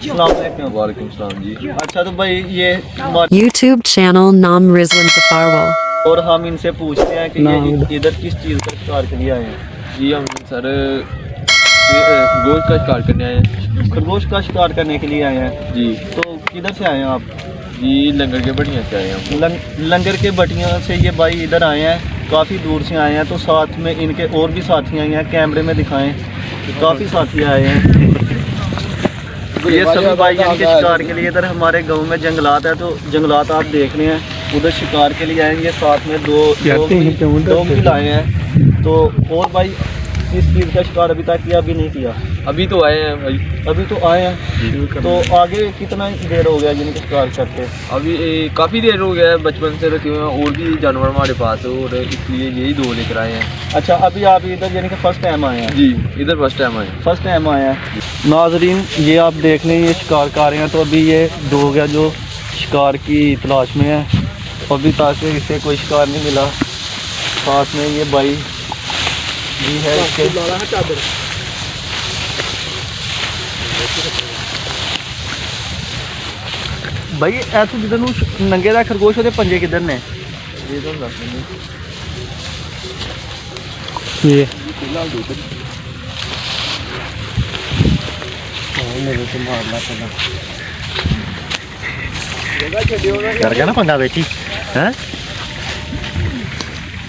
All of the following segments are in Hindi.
वालेकुम सलाम जी। अच्छा तो भाई ये YouTube channel Nam Rizwan Zafarwal. और हम इनसे पूछते हैं कि ये इधर किस चीज़ का शिकार के लिए आए हैं। जी हम सर खरगोश का शिकार करने आए हैं। खरगोश का शिकार करने के लिए आए हैं जी। तो किधर से आए हैं आप? जी लंगर के बढ़िया से आए हैं हम। लंगर के बटिया से ये भाई इधर आए हैं, काफ़ी दूर से आए हैं। तो साथ में इनके और भी साथी आए हैं, कैमरे में दिखाएं। काफ़ी साथी आए हैं। ये सभी भाई इनके शिकार के लिए इधर हमारे गांव में जंगलात है, तो जंगलात आप देख रहे हैं, उधर शिकार के लिए आएंगे। साथ में दो भी लाए हैं। तो और भाई किस चीज़ का शिकार अभी तक किया? अभी नहीं किया। अभी तो आए हैं भाई। अभी तो आए हैं। तो आगे कितना देर हो गया जिनके शिकार करते? अभी काफ़ी देर हो गया है, बचपन से रखे हुए हैं और भी जानवर हमारे पास और इसलिए यही दो लेकर आए हैं। अच्छा अभी आप इधर यानी कि फर्स्ट टाइम आए हैं? जी इधर फर्स्ट टाइम आए हैं। फर्स्ट टाइम आए हैं। नाजरीन ये आप देख लें, ये शिकार कर रहे हैं। तो अभी ये दो हो गया जो शिकार की तलाश में है, अभी तक इसे कोई शिकार नहीं मिला। साथ में ये भाई जी है इसके। भाई ऐसे जिधर नंगे दा खरगोश होते पंजे किधर ने? ये कर गया ना पंगा बेटी है।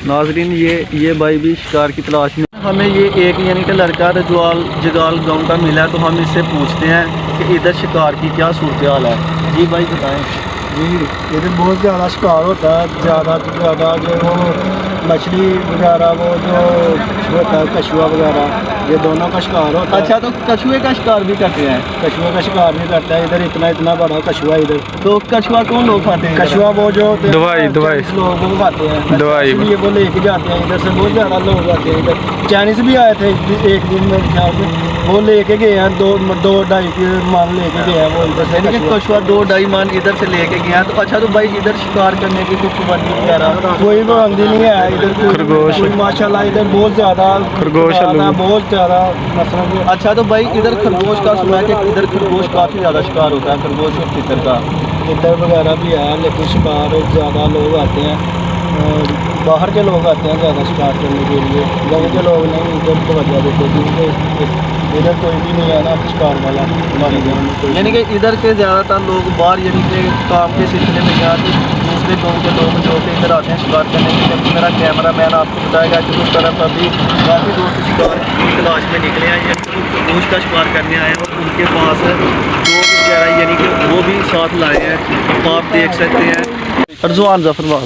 नाजरीन ये भाई भी शिकार की तलाश में। हमें ये एक यानी कि लड़का रजवाल जगाल गांव का मिला, तो हम इससे पूछते हैं कि इधर शिकार की क्या सूरत हाल है। जी भाई बताएं। जी इधर बहुत ज़्यादा शिकार होता है, ज़्यादा से ज़्यादा जो वो मछली वगैरह, वो जो होता है कछुआ वगैरह, ये दोनों का शिकार होता है। अच्छा तो कछुए का शिकार भी करते हैं? कछुए का शिकार भी करता है इधर, इतना बड़ा कछुआ इधर। तो कछुआ कौन लोग खाते हैं? कछुआ वो जो दवाई लोग वो खाते हैं, दवाई ये वो लेके जाते हैं इधर से। बहुत ज़्यादा लोग आते हैं इधर। चाइनीज भी आए थे एक दिन मेरे ख्याल में, वो लेके गए हैं 2-2.5 मान लेके गए हैं वो इधर से। यानी कि कछुआ 2-2.5 मान इधर से लेके गए हैं। तो अच्छा तो भाई इधर शिकार करने की कुछ पाबंदी वगैरह? कोई पाबंदी नहीं है इधर। खरगोश माशाल्लाह इधर बहुत ज़्यादा खरगोश बहुत ज़्यादा मतलब। अच्छा तो भाई इधर खरगोश का सुना है कि इधर खरगोश काफ़ी ज़्यादा शिकार होता है, खरगोश और तितर का। इधर वगैरह भी है, लेकिन शिकार ज़्यादा लोग आते हैं, बाहर के लोग आते हैं ज़्यादा शिकार करने के लिए। गाँव के लोग नहीं इधर को वजह देते, क्योंकि इधर कोई भी नहीं है ना शिकार वाला हमारे गाँव में कोई। यानी कि इधर के ज़्यादातर लोग बाहर यानी कि काम के सिलसिले में या दूसरे गाँव के लोग जो कि इधर आते हैं शिकार करने के लिए। मेरा कैमरा मैन आपको बताएगा कि उस तरफ अभी काफ़ी दोस्त शिकार की तलाश में निकले हैं, यानी कि खरगोश का शिकार करने आए हैं। और उनके पास लोग वगैरह यानी कि वो भी साथ लाए हैं, आप देख सकते हैं। रजवान जफरवाल